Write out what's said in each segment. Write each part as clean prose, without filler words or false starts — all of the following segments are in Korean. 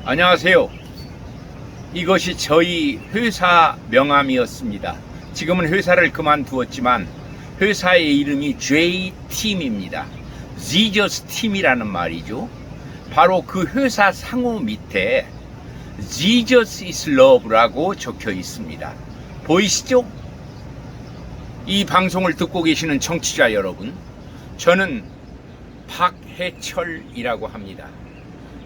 안녕하세요. 이것이 저희 회사 명함이었습니다. 지금은 회사를 그만두었지만 회사의 이름이 J팀입니다. Jesus 팀이라는 말이죠. 바로 그 회사 상호 밑에 Jesus is Love라고 적혀 있습니다. 보이시죠? 이 방송을 듣고 계시는 청취자 여러분, 저는 박해철이라고 합니다.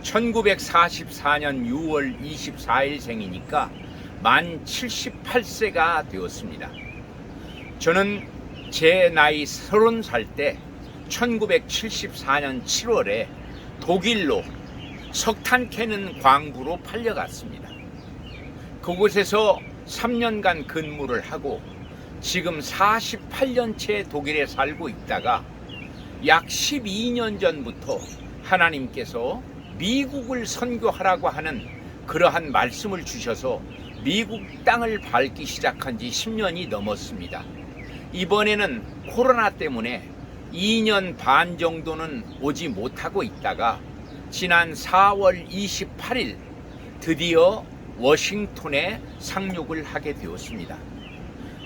1944년 6월 24일 생이니까 만 78세가 되었습니다. 저는 제 나이 30살 때 1974년 7월에 독일로 석탄 캐는 광부로 팔려갔습니다. 그곳에서 3년간 근무를 하고 지금 48년째 독일에 살고 있다가 약 12년 전부터 하나님께서 미국을 선교하라고 하는 그러한 말씀을 주셔서 미국 땅을 밟기 시작한 지 10년이 넘었습니다. 이번에는 코로나 때문에 2년 반 정도는 오지 못하고 있다가 지난 4월 28일 드디어 워싱턴에 상륙을 하게 되었습니다.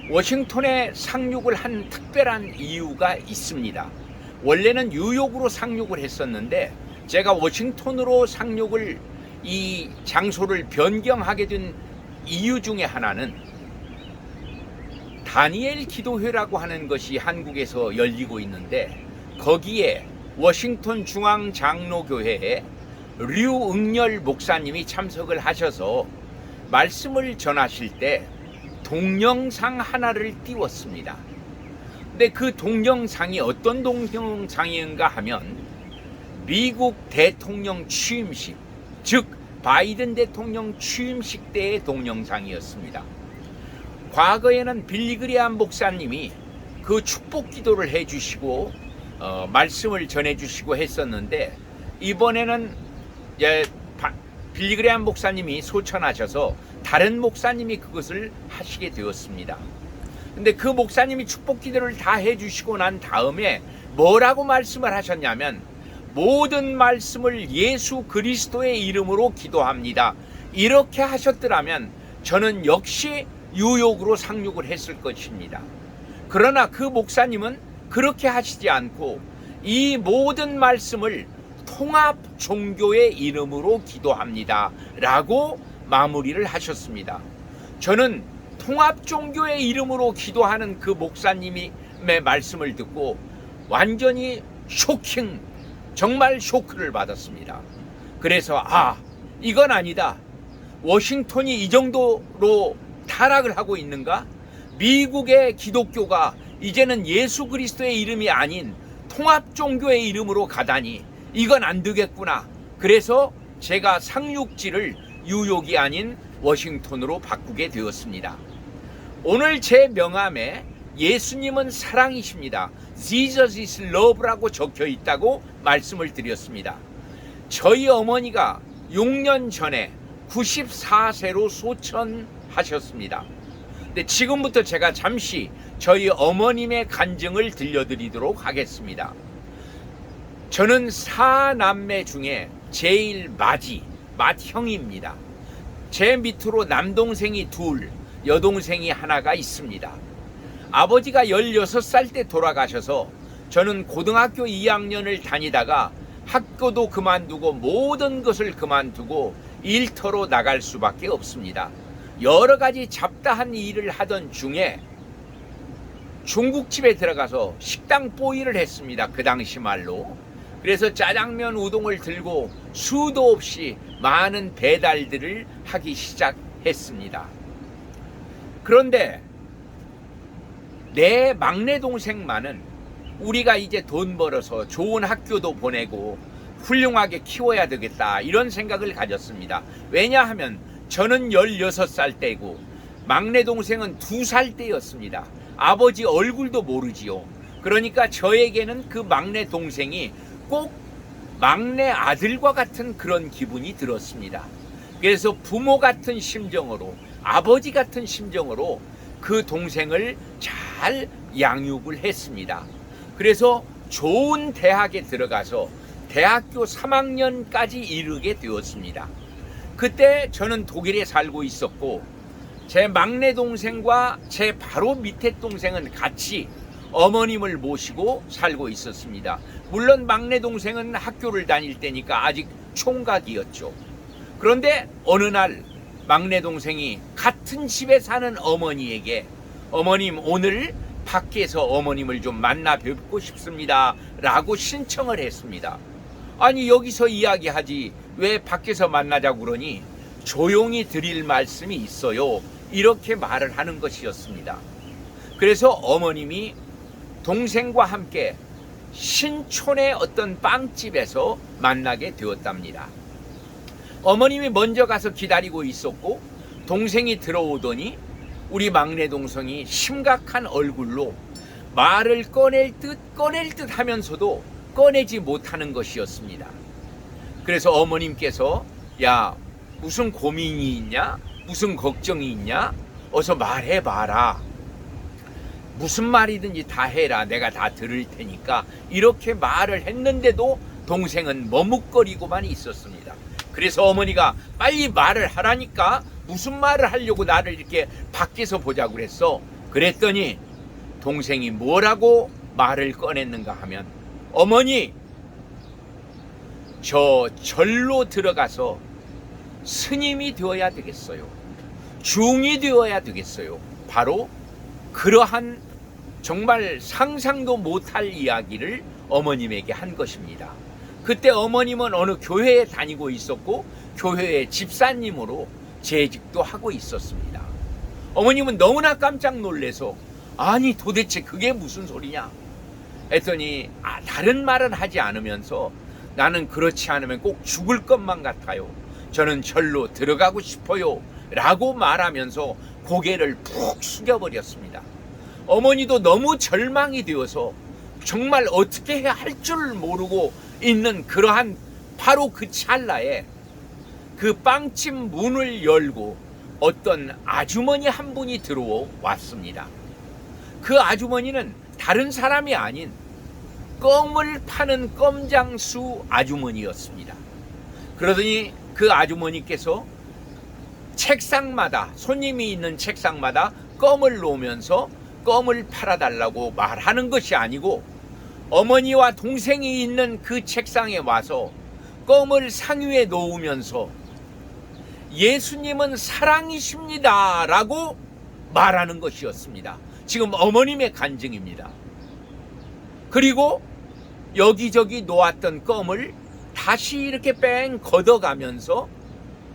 워싱턴에 상륙을 한 특별한 이유가 있습니다. 원래는 뉴욕으로 상륙을 했었는데 제가 워싱턴으로 상륙을 이 장소를 변경하게 된 이유 중에 하나는 다니엘 기도회라고 하는 것이 한국에서 열리고 있는데 거기에 워싱턴 중앙장로교회에 류응열 목사님이 참석을 하셔서 말씀을 전하실 때 동영상 하나를 띄웠습니다. 근데 그 동영상이 어떤 동영상인가 하면 미국 대통령 취임식, 즉 바이든 대통령 취임식 때의 동영상이었습니다. 과거에는 빌리그리암 목사님이 그 축복 기도를 해주시고 말씀을 전해주시고 했었는데 이번에는 빌리그리암 목사님이 소천하셔서 다른 목사님이 그것을 하시게 되었습니다. 근데 그 목사님이 축복 기도를 다 해주시고 난 다음에 뭐라고 말씀을 하셨냐면 모든 말씀을 예수 그리스도의 이름으로 기도합니다. 이렇게 하셨더라면 저는 역시 뉴욕으로 상륙을 했을 것입니다. 그러나 그 목사님은 그렇게 하시지 않고 이 모든 말씀을 통합 종교의 이름으로 기도합니다. 라고 마무리를 하셨습니다. 저는 통합 종교의 이름으로 기도하는 그 목사님의 말씀을 듣고 완전히 정말 쇼크를 받았습니다. 그래서 이건 아니다. 워싱턴이 이 정도로 타락을 하고 있는가? 미국의 기독교가 이제는 예수 그리스도의 이름이 아닌 통합 종교의 이름으로 가다니 이건 안 되겠구나. 그래서 제가 상륙지를 뉴욕이 아닌 워싱턴으로 바꾸게 되었습니다. 오늘 제 명함에 예수님은 사랑이십니다. Jesus is Love라고 적혀 있다고 말씀을 드렸습니다. 저희 어머니가 6년 전에 94세로 소천하셨습니다. 근데 지금부터 제가 잠시 저희 어머님의 간증을 들려드리도록 하겠습니다. 저는 4남매 중에 제일 맏형입니다. 제 밑으로 남동생이 둘, 여동생이 하나가 있습니다. 아버지가 16살 때 돌아가셔서 저는 고등학교 2학년을 다니다가 학교도 그만두고 모든 것을 그만두고 일터로 나갈 수밖에 없습니다. 여러 가지 잡다한 일을 하던 중에 중국집에 들어가서 식당 뽀이를 했습니다. 그 당시 말로. 그래서 짜장면 우동을 들고 수도 없이 많은 배달들을 하기 시작했습니다. 그런데 내 막내 동생만은 우리가 이제 돈 벌어서 좋은 학교도 보내고 훌륭하게 키워야 되겠다 이런 생각을 가졌습니다. 왜냐하면 저는 16살 때고 막내 동생은 2살 때였습니다. 아버지 얼굴도 모르지요. 그러니까 저에게는 그 막내 동생이 꼭 막내 아들과 같은 그런 기분이 들었습니다. 그래서 부모 같은 심정으로 아버지 같은 심정으로 그 동생을 잘 양육을 했습니다. 그래서 좋은 대학에 들어가서 대학교 3학년까지 이르게 되었습니다. 그때 저는 독일에 살고 있었고 제 막내 동생과 제 바로 밑에 동생은 같이 어머님을 모시고 살고 있었습니다. 물론 막내 동생은 학교를 다닐 때니까 아직 총각이었죠. 그런데 어느 날 막내 동생이 같은 집에 사는 어머니에게 어머님 오늘 밖에서 어머님을 좀 만나 뵙고 싶습니다 라고 신청을 했습니다. 아니 여기서 이야기하지 왜 밖에서 만나자고 그러니 조용히 드릴 말씀이 있어요 이렇게 말을 하는 것이었습니다. 그래서 어머님이 동생과 함께 신촌의 어떤 빵집에서 만나게 되었답니다. 어머님이 먼저 가서 기다리고 있었고 동생이 들어오더니 우리 막내 동생이 심각한 얼굴로 말을 꺼낼 듯 하면서도 꺼내지 못하는 것이었습니다. 그래서 어머님께서 야 무슨 고민이 있냐? 무슨 걱정이 있냐? 어서 말해봐라. 무슨 말이든지 다 해라. 내가 다 들을 테니까. 이렇게 말을 했는데도 동생은 머뭇거리고만 있었습니다. 그래서 어머니가 빨리 말을 하라니까 무슨 말을 하려고 나를 이렇게 밖에서 보자고 그랬어. 그랬더니 동생이 뭐라고 말을 꺼냈는가 하면 어머니 저 절로 들어가서 스님이 되어야 되겠어요. 중이 되어야 되겠어요. 바로 그러한 정말 상상도 못할 이야기를 어머님에게 한 것입니다. 그때 어머님은 어느 교회에 다니고 있었고 교회의 집사님으로 재직도 하고 있었습니다. 어머님은 너무나 깜짝 놀래서 아니 도대체 그게 무슨 소리냐 했더니 다른 말은 하지 않으면서 나는 그렇지 않으면 꼭 죽을 것만 같아요. 저는 절로 들어가고 싶어요 라고 말하면서 고개를 푹 숙여버렸습니다. 어머니도 너무 절망이 되어서 정말 어떻게 해야 할 줄 모르고 있는 그러한 바로 그 찰나에 그 빵집 문을 열고 어떤 아주머니 한 분이 들어왔습니다. 그 아주머니는 다른 사람이 아닌 껌을 파는 껌장수 아주머니였습니다. 그러더니 그 아주머니께서 책상마다 손님이 있는 책상마다 껌을 놓으면서 껌을 팔아달라고 말하는 것이 아니고 어머니와 동생이 있는 그 책상에 와서 껌을 상위에 놓으면서 예수님은 사랑이십니다 라고 말하는 것이었습니다. 지금 어머님의 간증입니다. 그리고 여기저기 놓았던 껌을 다시 이렇게 뺑 걷어가면서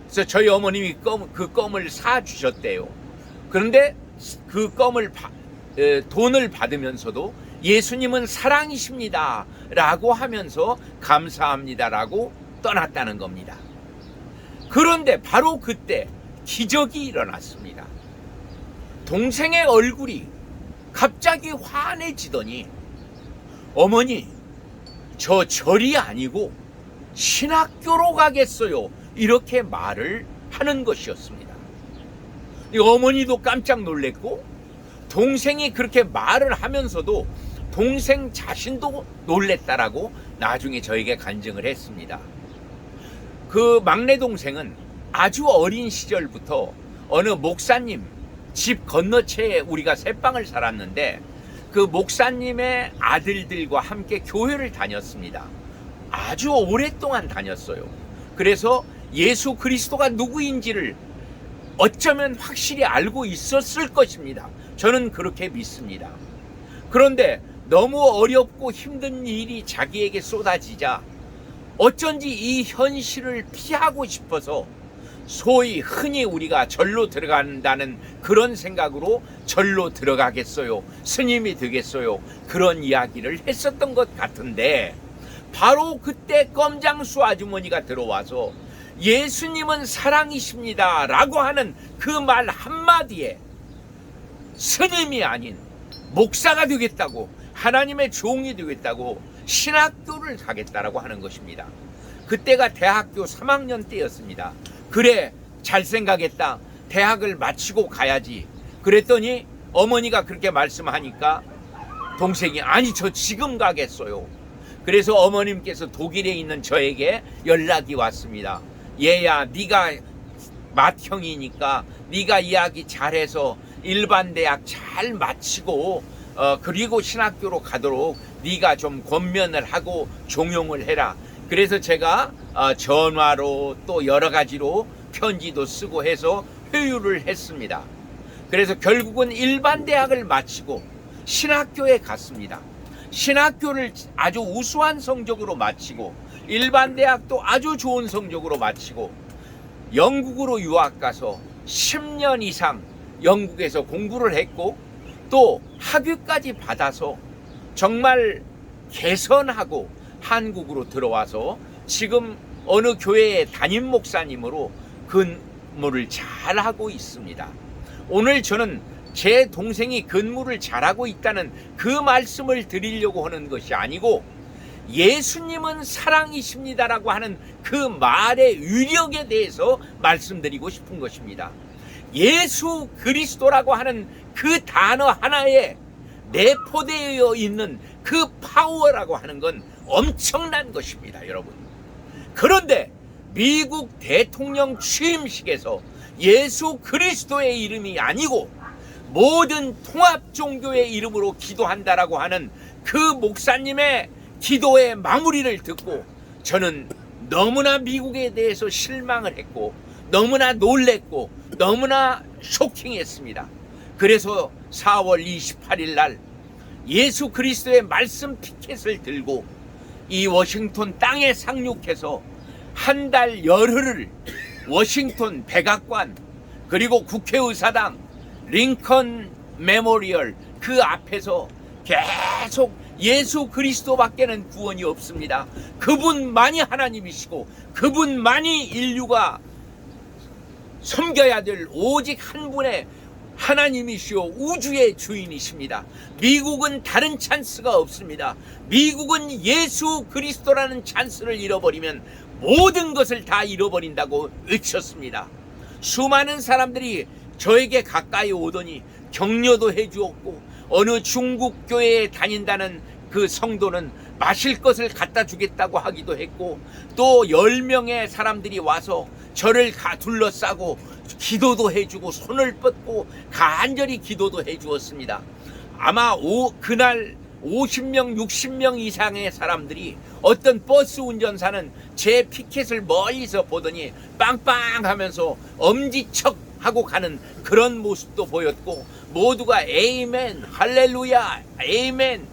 그래서 저희 어머님이 그 껌을 사주셨대요. 그런데 그 껌을 돈을 받으면서도 예수님은 사랑이십니다 라고 하면서 감사합니다 라고 떠났다는 겁니다. 그런데 바로 그때 기적이 일어났습니다. 동생의 얼굴이 갑자기 환해지더니 어머니 저 절이 아니고 신학교로 가겠어요 이렇게 말을 하는 것이었습니다. 어머니도 깜짝 놀랐고 동생이 그렇게 말을 하면서도 동생 자신도 놀랬다라고 나중에 저에게 간증을 했습니다. 그 막내 동생은 아주 어린 시절부터 어느 목사님 집 건너채에 우리가 새방을 살았는데 그 목사님의 아들들과 함께 교회를 다녔습니다. 아주 오랫동안 다녔어요. 그래서 예수 그리스도가 누구인지를 어쩌면 확실히 알고 있었을 것입니다. 저는 그렇게 믿습니다. 그런데 너무 어렵고 힘든 일이 자기에게 쏟아지자 어쩐지 이 현실을 피하고 싶어서 소위 흔히 우리가 절로 들어간다는 그런 생각으로 절로 들어가겠어요, 스님이 되겠어요, 그런 이야기를 했었던 것 같은데 바로 그때 껌장수 아주머니가 들어와서 예수님은 사랑이십니다 라고 하는 그 말 한마디에 스님이 아닌 목사가 되겠다고, 하나님의 종이 되겠다고, 신학교를 가겠다라고 하는 것입니다. 그때가 대학교 3학년 때였습니다. 그래, 잘 생각했다. 대학을 마치고 가야지. 그랬더니 어머니가 그렇게 말씀하니까 동생이 아니 저 지금 가겠어요. 그래서 어머님께서 독일에 있는 저에게 연락이 왔습니다. 얘야, 네가 맏형이니까 네가 이야기 잘해서 일반 대학 잘 마치고 그리고 신학교로 가도록 네가 좀 권면을 하고 종용을 해라. 그래서 제가 전화로 또 여러 가지로 편지도 쓰고 해서 회유를 했습니다. 그래서 결국은 일반 대학을 마치고 신학교에 갔습니다. 신학교를 아주 우수한 성적으로 마치고 일반 대학도 아주 좋은 성적으로 마치고 영국으로 유학 가서 10년 이상 영국에서 공부를 했고 또 학위까지 받아서 정말 개선하고 한국으로 들어와서 지금 어느 교회의 담임 목사님으로 근무를 잘하고 있습니다. 오늘 저는 제 동생이 근무를 잘하고 있다는 그 말씀을 드리려고 하는 것이 아니고 예수님은 사랑이십니다라고 하는 그 말의 위력에 대해서 말씀드리고 싶은 것입니다. 예수 그리스도라고 하는 그 단어 하나에 내포되어 있는 그 파워라고 하는 건 엄청난 것입니다, 여러분. 그런데 미국 대통령 취임식에서 예수 그리스도의 이름이 아니고 모든 통합 종교의 이름으로 기도한다라고 하는 그 목사님의 기도의 마무리를 듣고 저는 너무나 미국에 대해서 실망을 했고 너무나 놀랬고 너무나 쇼킹했습니다. 그래서 4월 28일 날 예수 그리스도의 말씀 피켓을 들고 이 워싱턴 땅에 상륙해서 한 달 열흘을 워싱턴 백악관 그리고 국회의사당 링컨 메모리얼 그 앞에서 계속 예수 그리스도밖에는 구원이 없습니다. 그분만이 하나님이시고 그분만이 인류가 섬겨야 될 오직 한 분의 하나님이시오 우주의 주인이십니다. 미국은 다른 찬스가 없습니다. 미국은 예수 그리스도라는 찬스를 잃어버리면 모든 것을 다 잃어버린다고 외쳤습니다. 수많은 사람들이 저에게 가까이 오더니 격려도 해주었고 어느 중국 교회에 다닌다는 그 성도는 마실 것을 갖다 주겠다고 하기도 했고 또 10명의 사람들이 와서 저를 둘러싸고 기도도 해주고 손을 뻗고 간절히 기도도 해주었습니다. 아마 그날 50명 60명 이상의 사람들이 어떤 버스 운전사는 제 피켓을 멀리서 보더니 빵빵 하면서 엄지척 하고 가는 그런 모습도 보였고 모두가 에이멘 할렐루야 에이멘.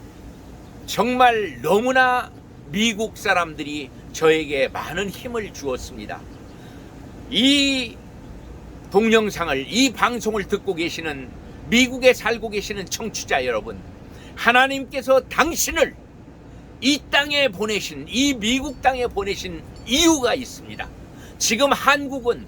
정말 너무나 미국 사람들이 저에게 많은 힘을 주었습니다. 이 동영상을 이 방송을 듣고 계시는 미국에 살고 계시는 청취자 여러분, 하나님께서 당신을 이 땅에 보내신 이 미국 땅에 보내신 이유가 있습니다. 지금 한국은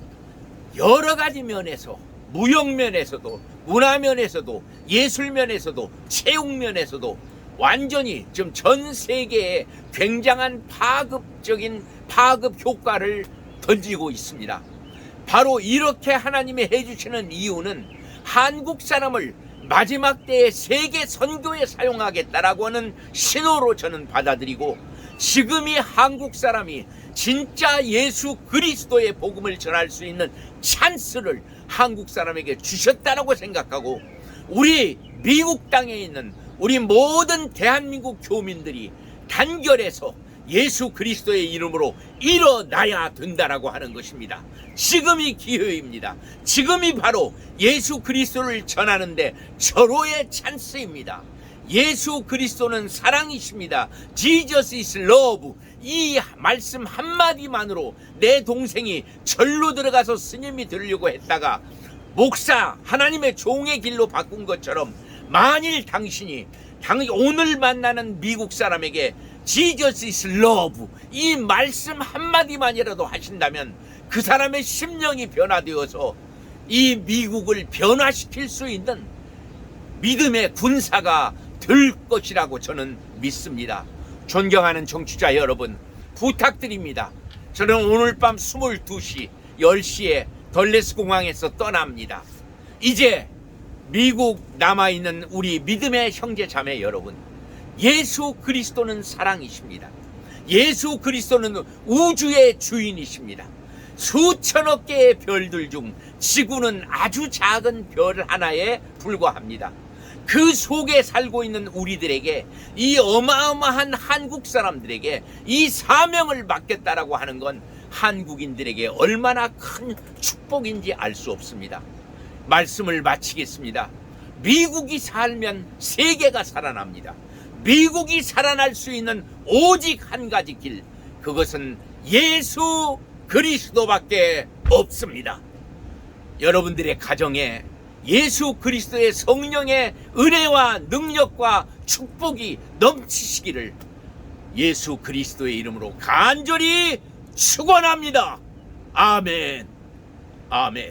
여러 가지 면에서 무역 면에서도 문화 면에서도 예술 면에서도 체육 면에서도 완전히 지금 전 세계에 굉장한 파급 효과를 던지고 있습니다. 바로 이렇게 하나님이 해주시는 이유는 한국 사람을 마지막 때에 세계 선교에 사용하겠다라고 하는 신호로 저는 받아들이고 지금이 한국 사람이 진짜 예수 그리스도의 복음을 전할 수 있는 찬스를 한국 사람에게 주셨다라고 생각하고 우리 미국 땅에 있는 우리 모든 대한민국 교민들이 단결해서 예수 그리스도의 이름으로 일어나야 된다라고 하는 것입니다. 지금이 기회입니다. 지금이 바로 예수 그리스도를 전하는데 절호의 찬스입니다. 예수 그리스도는 사랑이십니다. Jesus is love. 이 말씀 한마디만으로 내 동생이 절로 들어가서 스님이 되려고 했다가 목사 하나님의 종의 길로 바꾼 것처럼 만일 당신이 오늘 만나는 미국 사람에게 Jesus is love 이 말씀 한마디만이라도 하신다면 그 사람의 심령이 변화되어서 이 미국을 변화시킬 수 있는 믿음의 군사가 될 것이라고 저는 믿습니다. 존경하는 청취자 여러분, 부탁드립니다. 저는 오늘 밤 22시 10시에 덜레스 공항에서 떠납니다. 이제 미국 남아있는 우리 믿음의 형제 자매 여러분, 예수 그리스도는 사랑이십니다. 예수 그리스도는 우주의 주인이십니다. 수천억 개의 별들 중 지구는 아주 작은 별 하나에 불과합니다. 그 속에 살고 있는 우리들에게, 이 어마어마한 한국 사람들에게 이 사명을 맡겼다라고 하는 건 한국인들에게 얼마나 큰 축복인지 알 수 없습니다. 말씀을 마치겠습니다. 미국이 살면 세계가 살아납니다. 미국이 살아날 수 있는 오직 한 가지 길, 그것은 예수 그리스도밖에 없습니다. 여러분들의 가정에 예수 그리스도의 성령의 은혜와 능력과 축복이 넘치시기를 예수 그리스도의 이름으로 간절히 축원합니다. 아멘. 아멘.